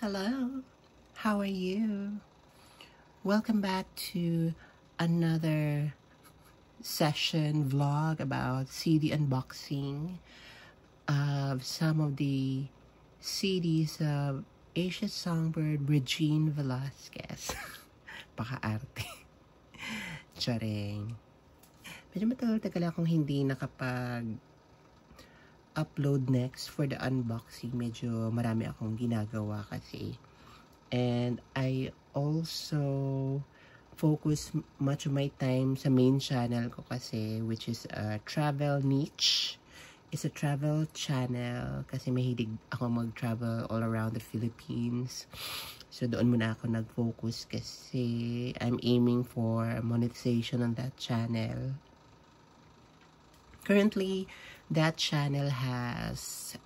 Hello, how are you? Welcome back to another session vlog about CD unboxing of some of the CDs of Asia Songbird Regine Velasquez. Paka-arte. Charing. Medyo matagal-tagal akong hindi upload next for the unboxing. Medyo marami akong ginagawa kasi. And I also focus much of my time sa main channel ko kasi, which is a travel niche. It's a travel channel kasi mahilig ako mag-travel all around the Philippines. So doon muna ako nag-focus kasi I'm aiming for monetization on that channel. Currently, that channel has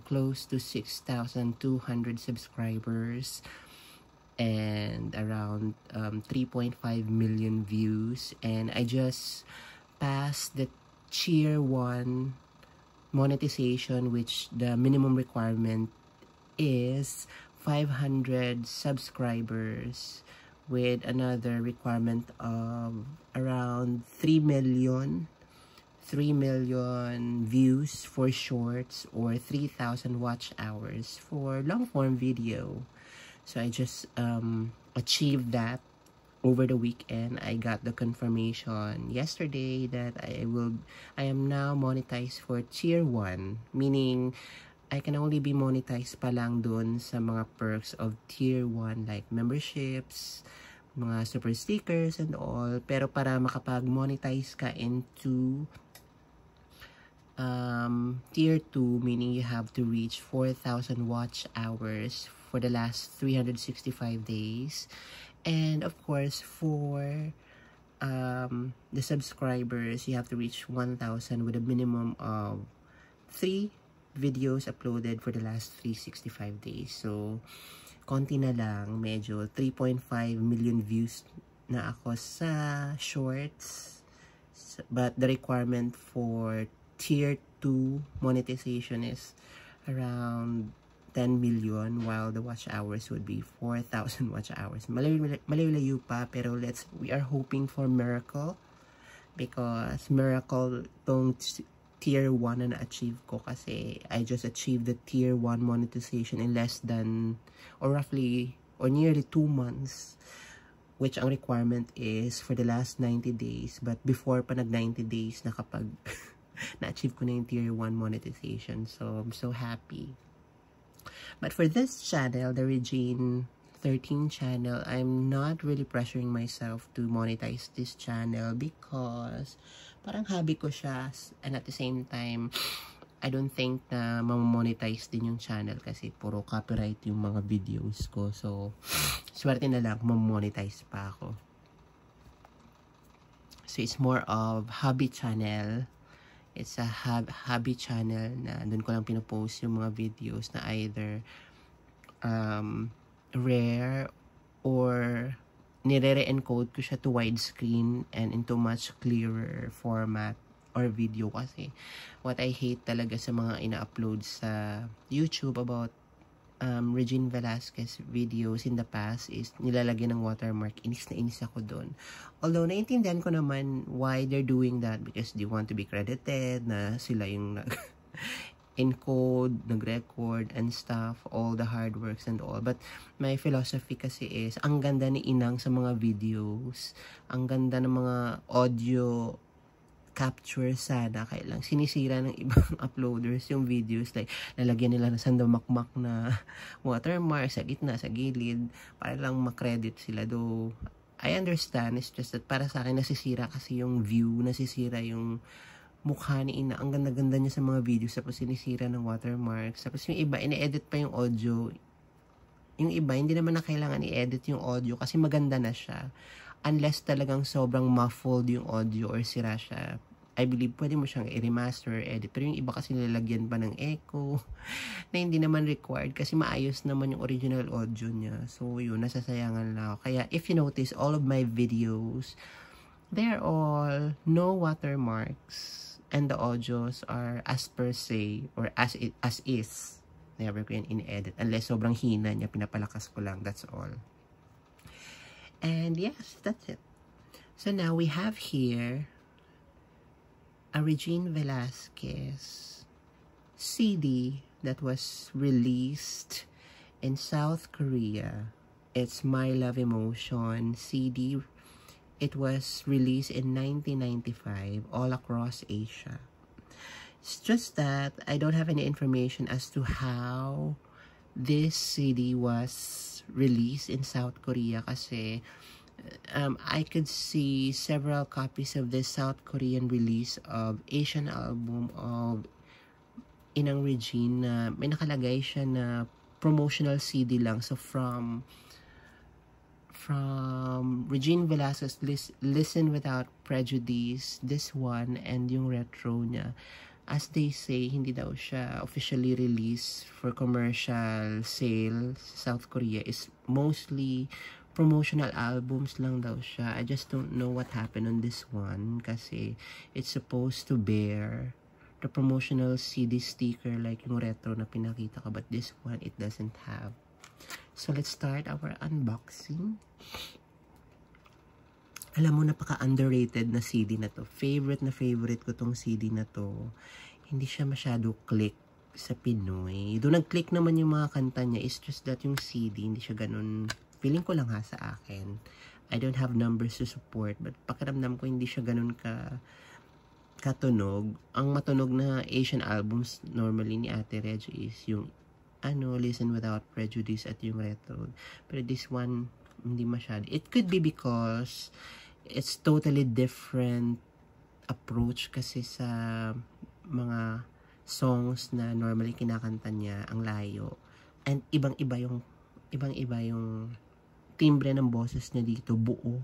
close to 6,200 subscribers and around 3.5 million views. And I just passed the Tier 1 monetization, which the minimum requirement is 500 subscribers with another requirement of around 3 million views for shorts or 3,000 watch hours for long form video. So I just achieved that over the weekend. I got the confirmation yesterday that I am now monetized for Tier 1, meaning I can only be monetized pa lang dun sa mga perks of Tier 1 like memberships, mga super stickers and all. Pero para makapag-monetize ka into Tier 2, meaning you have to reach 4,000 watch hours for the last 365 days. And of course, for the subscribers, you have to reach 1,000 with a minimum of 3 videos uploaded for the last 365 days. So, konti na lang, medyo 3.5 million views na ako sa shorts. But the requirement for Tier 2 monetization is around 10 million, while the watch hours would be 4,000 watch hours. Malayo pa, pero we are hoping for miracle, because miracle tong Tier 1 na na-achieve ko kasi I just achieved the Tier 1 monetization in less than or roughly or nearly 2 months, which ang requirement is for the last 90 days. But before pa nag 90 days nakapag na-achieve ko na yung Tier 1 monetization. So, I'm so happy. But for this channel, the Regine 13 channel, I'm not really pressuring myself to monetize this channel because parang hobby ko siya. And at the same time, I don't think na mamonetize din yung channel kasi puro copyright yung mga videos ko. So, swerte na lang kung mamonetize pa ako. So, it's more of hobby channel. It's a hobby channel na doon ko lang pinopost yung mga videos na either rare or nire-encode ko siya to widescreen and into much clearer format or video. Kasi what I hate talaga sa mga ina-upload sa YouTube about Regine Velasquez videos in the past is nilalagyan ng watermark. Inis na inis ako doon. Although naintindihan ko naman why they're doing that, because they want to be credited na sila yung encode, nag-record and stuff, all the hard works and all. But my philosophy kasi is ang ganda ni Inang sa mga videos, ang ganda ng mga audio capture sana, kaya lang sinisira ng ibang uploaders yung videos, like lalagyan nila ng sandamakmak na watermark sa gitna, sa gilid, para lang makredit sila. Though I understand, it's just that para sa akin nasisira kasi yung view, nasisira yung mukha ni Ina. Ang ganda-ganda niya sa mga videos, tapos sinisira ng watermarks. Tapos yung iba, ine-edit pa yung audio. Yung iba, hindi naman na kailangan i-edit yung audio kasi maganda na siya. Unless talagang sobrang muffled yung audio or sira siya, I believe pwede mo siyang i-remaster, edit. Pero yung iba kasi nilalagyan pa ng echo na hindi naman required kasi maayos naman yung original audio niya. So yun, nasasayangan lang ako. Kaya if you notice, all of my videos, they're all no watermarks and the audios are as per se or as is. Never ko yan in-edit. Unless sobrang hina niya, pinapalakas ko lang. That's all. And yes, that's it. So now we have here a Regine Velasquez CD that was released in South Korea. It's My Love Emotion CD. It was released in 1995 all across Asia. It's just that I don't have any information as to how this CD was released in South Korea kasi I could see several copies of this South Korean release of Asian album of Inang Regine na may nakalagay siya na promotional CD lang. So from Regine Velasquez, Listen Without Prejudice, this one, and yung retro niya. As they say, hindi daw siya officially released for commercial sale sa South Korea. Is mostly promotional albums lang daw siya. I just don't know what happened on this one kasi it's supposed to bear the promotional CD sticker like yung retro na pinakita ko, but this one, it doesn't have. So, let's start our unboxing. Alam mo, napaka-underrated na CD na to. Favorite ko tong CD na to. Hindi siya masyado click sa Pinoy. Doon nag-click naman yung mga kanta niya. It's just that yung CD, hindi siya ganun. Feeling ko lang sa akin. I don't have numbers to support. But pakiramdam ko, hindi siya ganun katunog. Ang matunog na Asian albums normally ni Ate Reg is yung Listen Without Prejudice at yung retro. Pero this one, hindi masyado. It could be because it's totally different approach kasi sa mga songs na normally kinakanta niya, ang layo. And ibang-iba yung timbre ng boses niya dito, buo.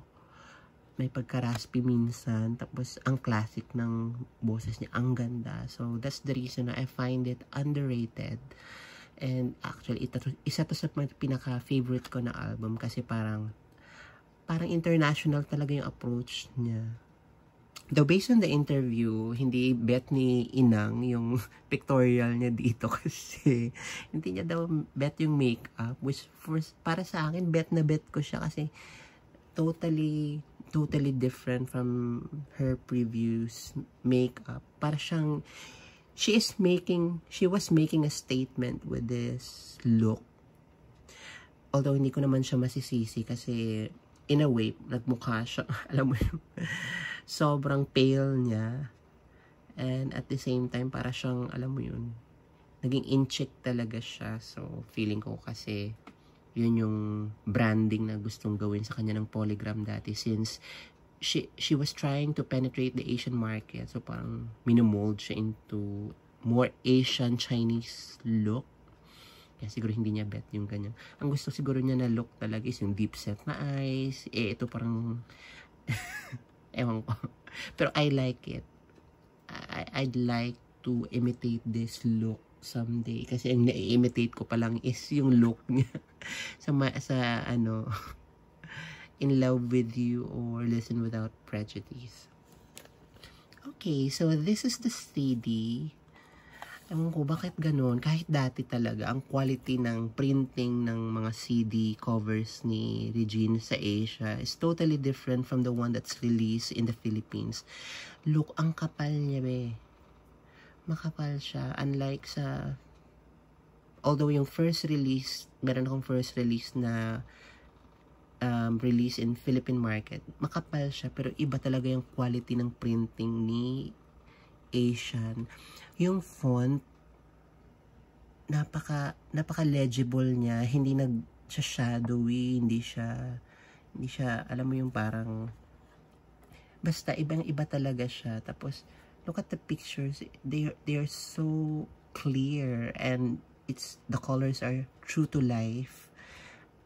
May pagka-raspy minsan, tapos ang classic ng boses niya, ang ganda. So that's the reason na I find it underrated. And actually, isa to sa pinaka-favorite ko na album kasi parang international talaga yung approach niya. Though based on the interview, hindi bet ni Inang yung pictorial niya dito kasi hindi niya daw bet yung makeup, which para sa akin, bet na bet ko siya kasi totally different from her previous makeup. Para siyang she was making a statement with this look. Although hindi ko naman siya masisisi kasi in a way, nagmukha siya, alam mo yun, sobrang pale niya. And at the same time, para siyang, alam mo yun, naging in-check talaga siya. So, feeling ko kasi yun yung branding na gustong gawin sa kanya ng Polygram dati since she was trying to penetrate the Asian market. So, parang minomold siya into more Asian Chinese look. Kaya siguro hindi niya bet yung ganyan. Ang gusto siguro niya na look talaga is yung deep set na eyes. Ito parang ewan ko. Pero I like it. I'd like to imitate this look someday. Kasi ang na-imitate ko pa lang is yung look niya sa In Love With You or Listen Without Prejudice. Okay, so this is the CD. Ewan ko, bakit ganun? Kahit dati talaga, ang quality ng printing ng mga CD covers ni Regine sa Asia is totally different from the one that's released in the Philippines. Look, ang kapal niya, be. Makapal siya. Unlike sa... Although yung first release, meron akong first release na release in Philippine market, makapal siya, pero iba talaga yung quality ng printing ni Asian. Yung font, napaka legible niya, hindi siya shadowy, hindi siya, alam mo yung parang, basta ibang-iba talaga siya. Tapos, look at the pictures, they are so clear, and the colors are true to life.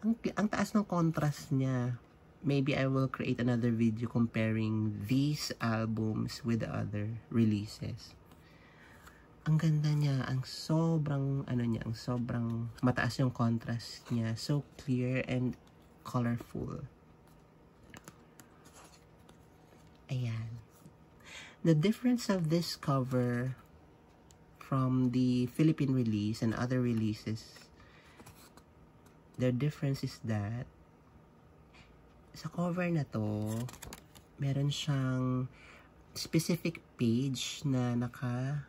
Ang taas ng contrast niya. Maybe I will create another video comparing these albums with the other releases. Ang ganda niya, ang sobrang mataas yung contrast niya. So clear and colorful. Ayan. The difference of this cover from the Philippine release and other releases, the difference is that sa cover na to, meron siyang specific page na naka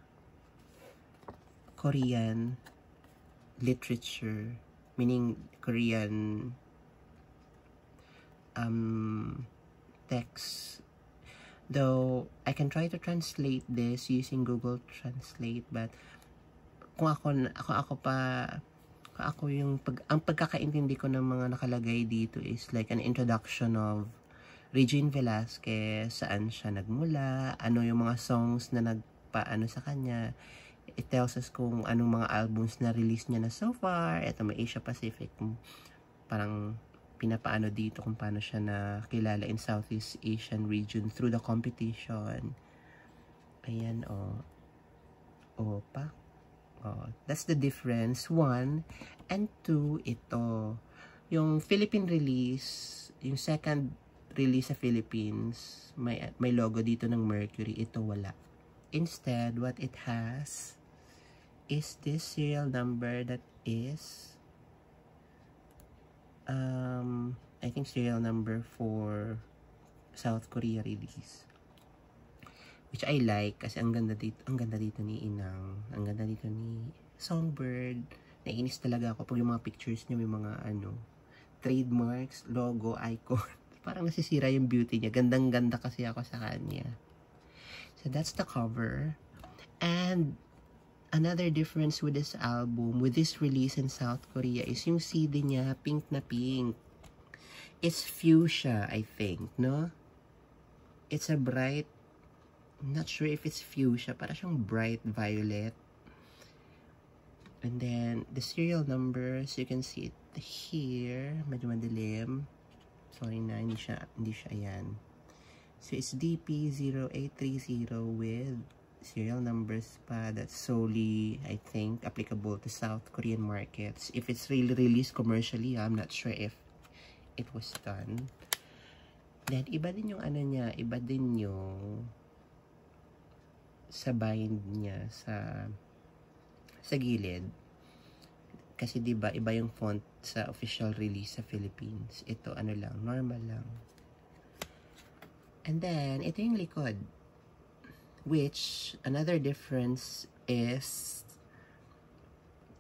Korean literature, meaning Korean text. Though I can try to translate this using Google Translate, but kung ang pagkakaintindi ko ng mga nakalagay dito is like an introduction of Regine Velasquez, saan siya nagmula, ano yung mga songs na nagpaano sa kanya. It tells us kung anong mga albums na release niya na so far. Ito may Asia Pacific, parang pinapaano dito kung paano siya nakilala in Southeast Asian region through the competition. Ayan, that's the difference. 1 and 2, ito. Yung Philippine release, yung second release sa Philippines, may logo dito ng Mercury. Ito wala. Instead, what it has is this serial number that is I think serial number for South Korea release, which I like kasi ang ganda dito ni Inang, ang ganda dito ni Songbird. Naiinis talaga ako pag yung mga pictures niya may mga trademarks, logo, icon. Parang nasisira yung beauty niya. Gandang-ganda kasi ako sa kanya. So that's the cover. And another difference with this album, with this release in South Korea, is yung CD niya, pink na pink. It's fuchsia, I think, no? It's a bright, I'm not sure if it's fuchsia, para siyang bright violet. And then, the serial numbers, you can see it here. Medyo madilim. Sorry na, hindi siya ayan. So, it's DP0830 with serial numbers pa that's solely, I think, applicable to South Korean markets. If it's really released commercially, I'm not sure if it was done. Then, iba din yung niya, iba din yung sa bind niya, sa gilid. Kasi diba, iba yung font sa official release sa Philippines. Ito, lang, normal lang. And then, ito yung likod. Which, another difference is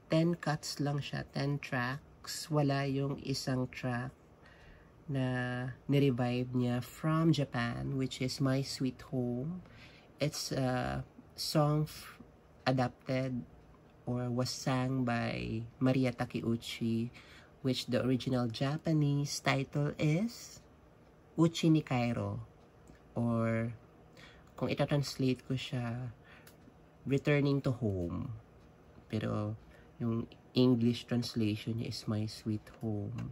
10 cuts lang siya, 10 tracks. Wala yung isang track na nirevive niya from Japan, which is My Sweet Home. It's a song adapted or was sang by Maria Takeuchi, which the original Japanese title is Uchi ni Kairo, or kung ita-translate ko siya, Returning to Home. Pero yung English translation niya is My Sweet Home.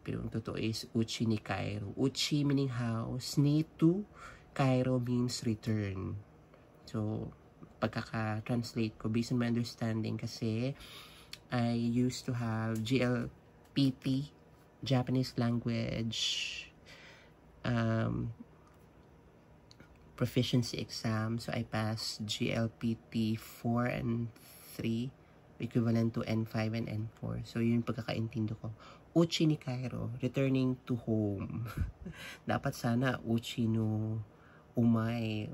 Pero yung totoo is Uchi ni Kairo. Uchi meaning house, ni to Kairo means return. So, pagkaka-translate ko, based on my understanding, kasi I used to have GLPT, Japanese language, proficiency exam. So, I passed GLPT 4 and 3, equivalent to N5 and N4. So, yun pagkakaintindi ko. Uchi ni Kairo, returning to home. Dapat sana Uchi no Umay.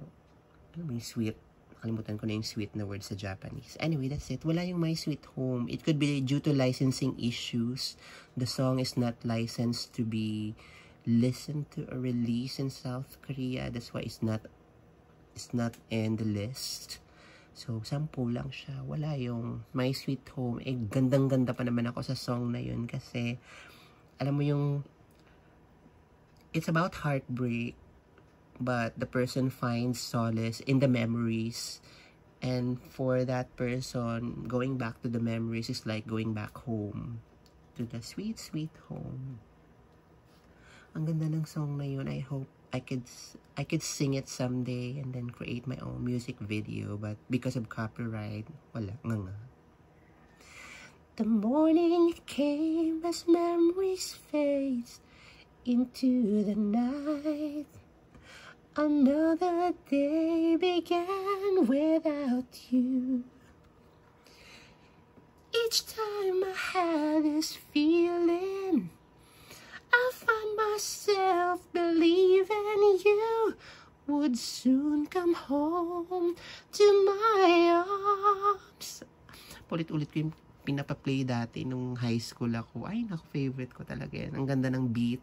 Ano yung sweet? Nakalimutan ko na yung sweet na word sa Japanese. Anyway, that's it. Wala yung My Sweet Home. It could be due to licensing issues. The song is not licensed to be listened to or released in South Korea. That's why it's not in the list. So, 10 lang siya. Wala yung My Sweet Home. Eh, gandang-ganda pa naman ako sa song na yun kasi, alam mo yung, it's about heartbreak, but the person finds solace in the memories. And for that person, going back to the memories is like going back home. To the sweet, sweet home. Ang ganda ng song na yun. I hope I could sing it someday and then create my own music video, but because of copyright, wala nga. The morning came as memories fade into the night. Another day began without you. Each time I had this feeling, I find myself believing you would soon come home to my arms. Ulit-ulit ko yung pinapaplay dati nung high school ako. Ay, naku, favorite ko talaga yan. Ang ganda ng beat.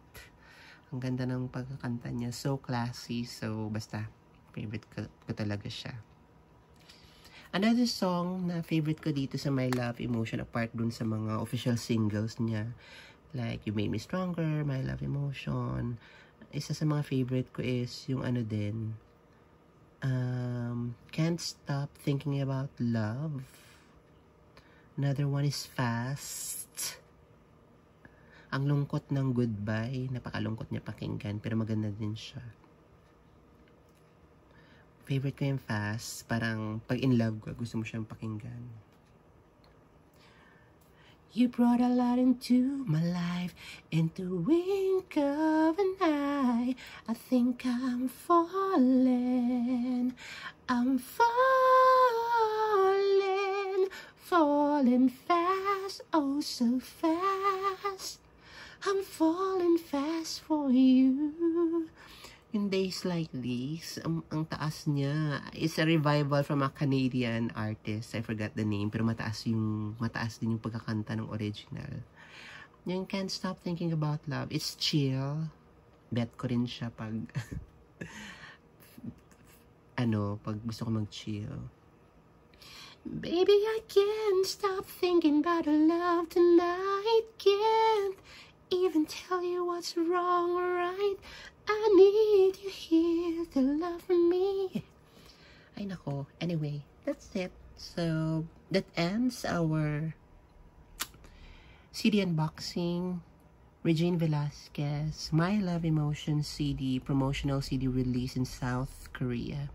Ang ganda ng pagkakanta niya. So classy. So, basta, favorite ko talaga siya. Another song na favorite ko dito sa My Love Emotion, apart dun sa mga official singles niya, like You Made Me Stronger, My Love Emotion, isa sa mga favorite ko is yung ano din, Can't Stop Thinking About Love. Another one is Fast. Ang lungkot ng Goodbye, napakalungkot niya pakinggan, pero maganda din siya. Favorite ko yung Fast. Parang pag in love ko, gusto mo siyang pakinggan. You brought a lot into my life, into wink of an eye. I think I'm falling. I'm falling. Falling fast, oh so fast. I'm falling fast for you. Yung Days Like These, ang taas niya. It's a revival from a Canadian artist. I forgot the name, pero mataas din yung pagkakanta ng original. Yung Can't Stop Thinking About Love, it's chill. Bet ko rin siya pag pag gusto ko mag-chill. Baby, I can't stop thinking about our love tonight. Can't even tell you what's wrong or right. I need you here to love me. Ay nako. Anyway, that's it. So, that ends our CD unboxing. Regine Velasquez, My Love Emotion CD, promotional CD release in South Korea.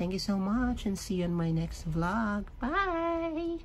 Thank you so much and see you on my next vlog. Bye!